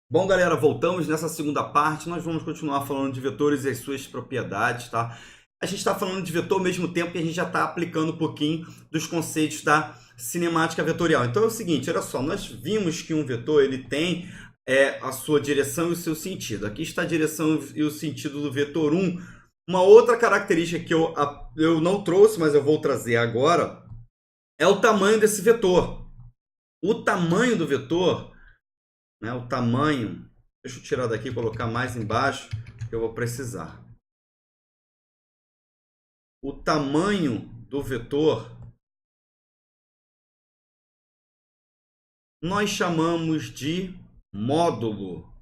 Bom, galera, voltamos nessa segunda parte. Nós vamos continuar falando de vetores e as suas propriedades, tá? A gente está falando de vetor ao mesmo tempo que a gente já está aplicando um pouquinho dos conceitos da cinemática vetorial. Então é o seguinte, olha só, nós vimos que um vetor ele tem a sua direção e o seu sentido. Aqui está a direção e o sentido do vetor 1. Uma outra característica que eu não trouxe, mas eu vou trazer agora, é o tamanho desse vetor. O tamanho do vetor, né, o tamanho, deixa eu tirar daqui e colocar mais embaixo, que eu vou precisar. O tamanho do vetor nós chamamos de módulo.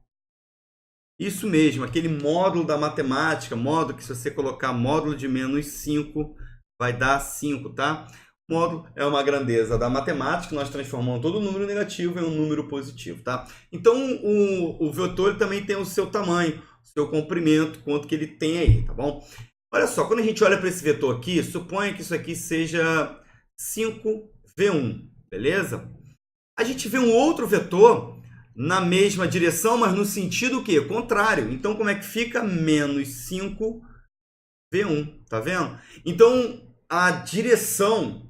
Isso mesmo, aquele módulo da matemática, módulo que se você colocar módulo de menos 5, vai dar 5, tá? Módulo é uma grandeza da matemática, nós transformamos todo número negativo em um número positivo, tá? Então, o vetor ele também tem o seu tamanho, o seu comprimento, quanto que ele tem aí, tá bom? Olha só, quando a gente olha para esse vetor aqui, suponha que isso aqui seja 5v1, beleza? A gente vê um outro vetor na mesma direção, mas no sentido o quê? Contrário. Então, como é que fica? Menos 5v1, tá vendo? Então, a direção...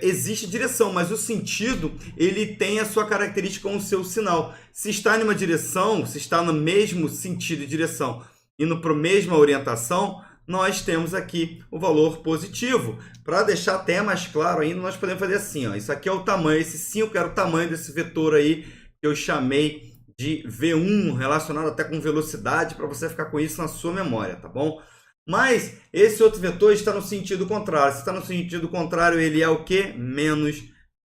existe direção, mas o sentido ele tem a sua característica com o seu sinal. Se está em uma direção, se está no mesmo sentido e direção, indo para a mesma orientação, nós temos aqui o valor positivo. Para deixar até mais claro ainda, nós podemos fazer assim, ó, isso aqui é o tamanho, esse 5 era o tamanho desse vetor aí, que eu chamei de V1, relacionado até com velocidade, para você ficar com isso na sua memória, tá bom? Mas esse outro vetor está no sentido contrário. Se está no sentido contrário, ele é o quê? Menos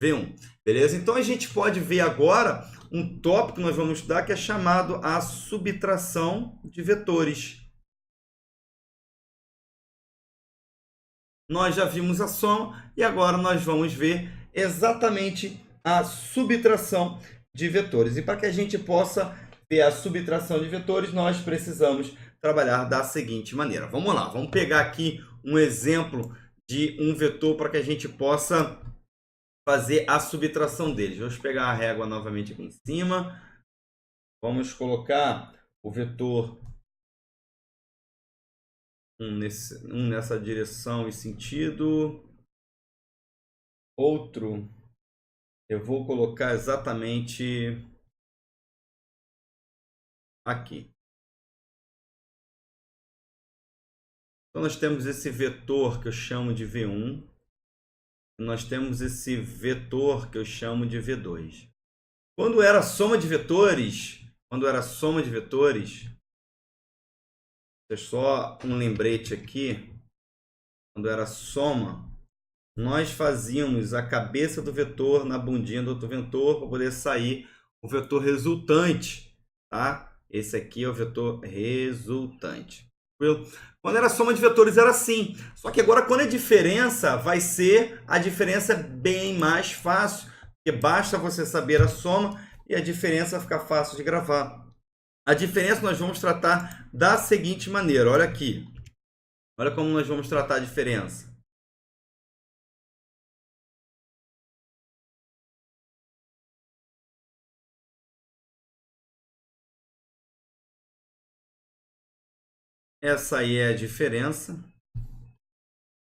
V1. Beleza? Então, a gente pode ver agora um tópico que nós vamos estudar que é chamado a subtração de vetores. Nós já vimos a soma e agora nós vamos ver exatamente a subtração de vetores. E para que a gente possa ver a subtração de vetores, nós precisamos trabalhar da seguinte maneira. Vamos lá, vamos pegar aqui um exemplo de um vetor para que a gente possa fazer a subtração deles. Vamos pegar a régua novamente aqui em cima. Vamos colocar o vetor 1 nessa direção e sentido. Outro, eu vou colocar exatamente aqui. Então, nós temos esse vetor que eu chamo de V1. Nós temos esse vetor que eu chamo de V2. Quando era soma de vetores, é só um lembrete aqui. Quando era soma, nós fazíamos a cabeça do vetor na bundinha do outro vetor para poder sair o vetor resultante, tá? Esse aqui é o vetor resultante. Quando era soma de vetores era assim. Só que agora quando é diferença, vai ser a diferença bem mais fácil. Porque basta você saber a soma e a diferença fica fácil de gravar. A diferença nós vamos tratar da seguinte maneira. Olha aqui. Olha como nós vamos tratar a diferença. Essa aí é a diferença.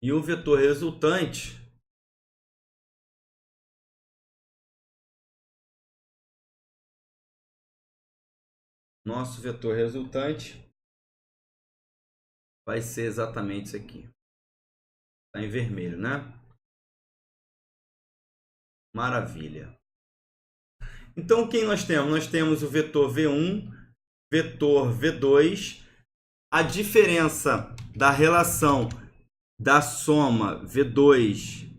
E o vetor resultante, nosso vetor resultante vai ser exatamente isso aqui. Está em vermelho, né? Maravilha. Então, quem nós temos? Nós temos o vetor V1, vetor V2. A diferença da relação da soma V2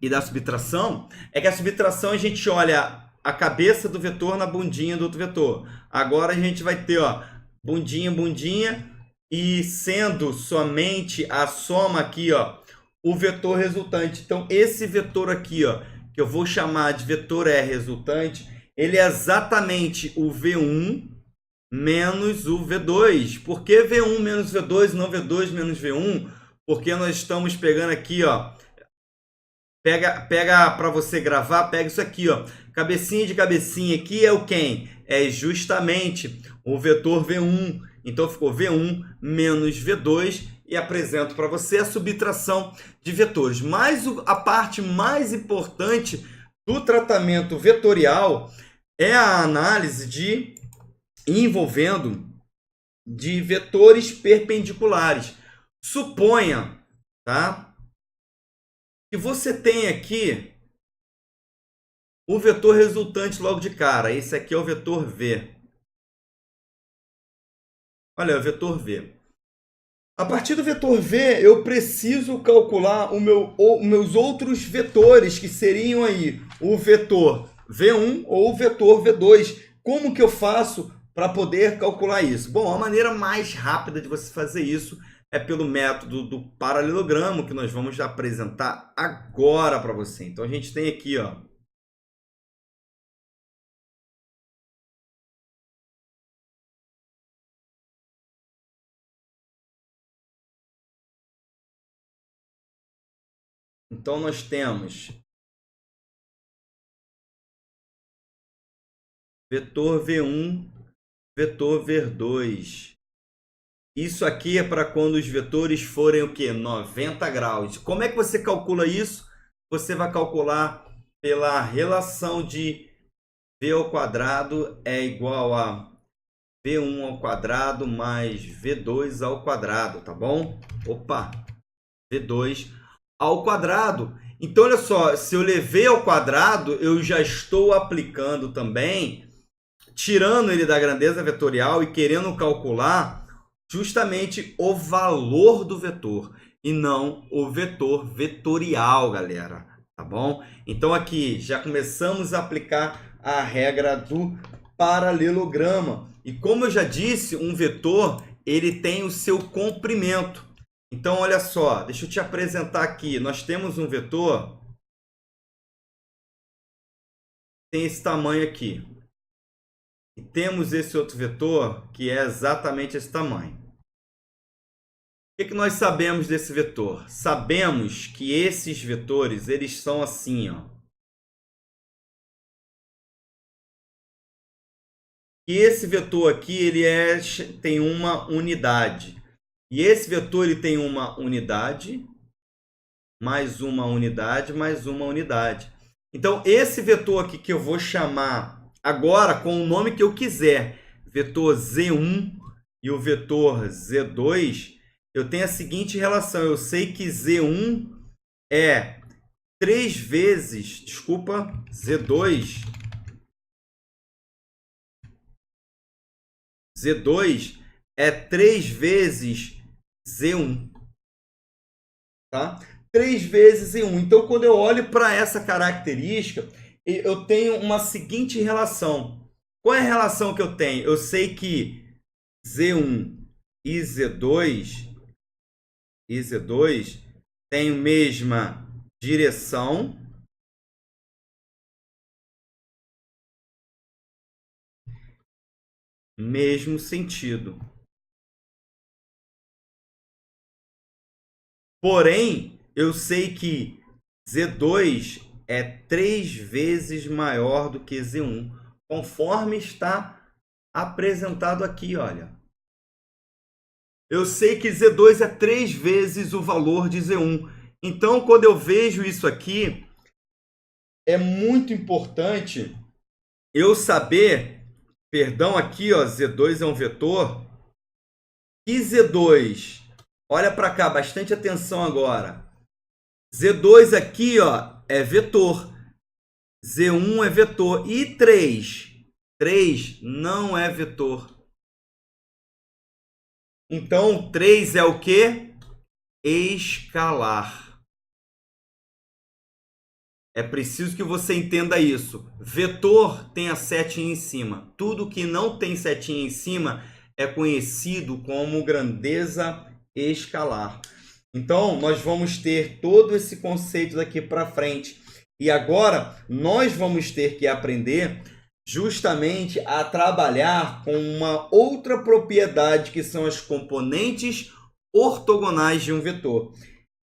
e da subtração é que a subtração a gente olha a cabeça do vetor na bundinha do outro vetor. Agora a gente vai ter, ó, bundinha, bundinha, e sendo somente a soma aqui, ó, o vetor resultante. Então, esse vetor aqui, ó, que eu vou chamar de vetor E resultante, ele é exatamente o V1 menos o V2. Por que V1 menos V2 e não V2 menos V1? Porque nós estamos pegando aqui, ó, pega para você gravar, pega isso aqui, ó. Cabecinha de cabecinha aqui é o quem? é justamente o vetor V1. Então ficou V1 menos V2 e apresento para você a subtração de vetores. Mas a parte mais importante do tratamento vetorial é a análise envolvendo de vetores perpendiculares. Suponha, tá, que você tem aqui o vetor resultante logo de cara. Esse aqui é o vetor V. Olha, é o vetor V. A partir do vetor V, eu preciso calcular os meus outros vetores, que seriam aí o vetor V1 ou o vetor V2. Como que eu faço para poder calcular isso? Bom, a maneira mais rápida de você fazer isso é pelo método do paralelogramo, que nós vamos apresentar agora para você. Então, a gente tem aqui, ó, então nós temos vetor V1, vetor V2. Isso aqui é para quando os vetores forem o quê? 90 graus. Como é que você calcula isso? Você vai calcular pela relação de V ao quadrado é igual a V1 ao quadrado mais V2 ao quadrado, tá bom? Opa! V2 ao quadrado. Então, olha só, se eu levei ao quadrado, eu já estou aplicando também, tirando ele da grandeza vetorial e querendo calcular justamente o valor do vetor e não o vetor vetorial, galera, tá bom? Então aqui já começamos a aplicar a regra do paralelograma. E como eu já disse, um vetor, ele tem o seu comprimento. Então olha só, deixa eu te apresentar aqui. Nós temos um vetor, tem esse tamanho aqui. E temos esse outro vetor que é exatamente esse tamanho. O que nós sabemos desse vetor? Sabemos que esses vetores, eles são assim, ó. E esse vetor aqui, ele tem uma unidade. E esse vetor, ele tem uma unidade, mais uma unidade, mais uma unidade. Então, esse vetor aqui que eu vou chamar agora com o nome que eu quiser, vetor Z1 e o vetor Z2, eu tenho a seguinte relação. Eu sei que Z1 é 3 vezes, desculpa, Z2 é 3 vezes Z1. Tá? 3 vezes Z1. Então, quando eu olho para essa característica, eu tenho uma seguinte relação. Qual é a relação que eu tenho? Eu sei que Z1 e Z2 têm a mesma direção, mesmo sentido. Porém, eu sei que Z2 é 3 vezes maior do que Z1, conforme está apresentado aqui, olha. Eu sei que Z2 é 3 vezes o valor de Z1. Então, quando eu vejo isso aqui, é muito importante eu saber, perdão, aqui, ó, Z2 é um vetor, e Z2, olha para cá, bastante atenção agora. Z2 aqui, ó, é vetor. Z1 é vetor. E 3? 3 não é vetor. Então, 3 é o quê? Escalar. É preciso que você entenda isso. Vetor tem a setinha em cima. Tudo que não tem setinha em cima é conhecido como grandeza escalar. Então, nós vamos ter todo esse conceito daqui para frente. E agora, nós vamos ter que aprender justamente a trabalhar com uma outra propriedade, que são as componentes ortogonais de um vetor.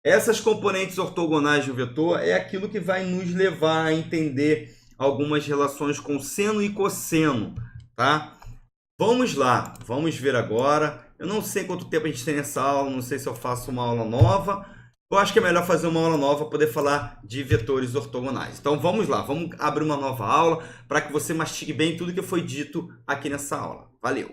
Essas componentes ortogonais de um vetor é aquilo que vai nos levar a entender algumas relações com seno e cosseno, tá? Vamos lá, vamos ver agora. Eu não sei quanto tempo a gente tem nessa aula, não sei se eu faço uma aula nova. Eu acho que é melhor fazer uma aula nova para poder falar de vetores ortogonais. Então vamos lá, vamos abrir uma nova aula para que você mastigue bem tudo que foi dito aqui nessa aula. Valeu!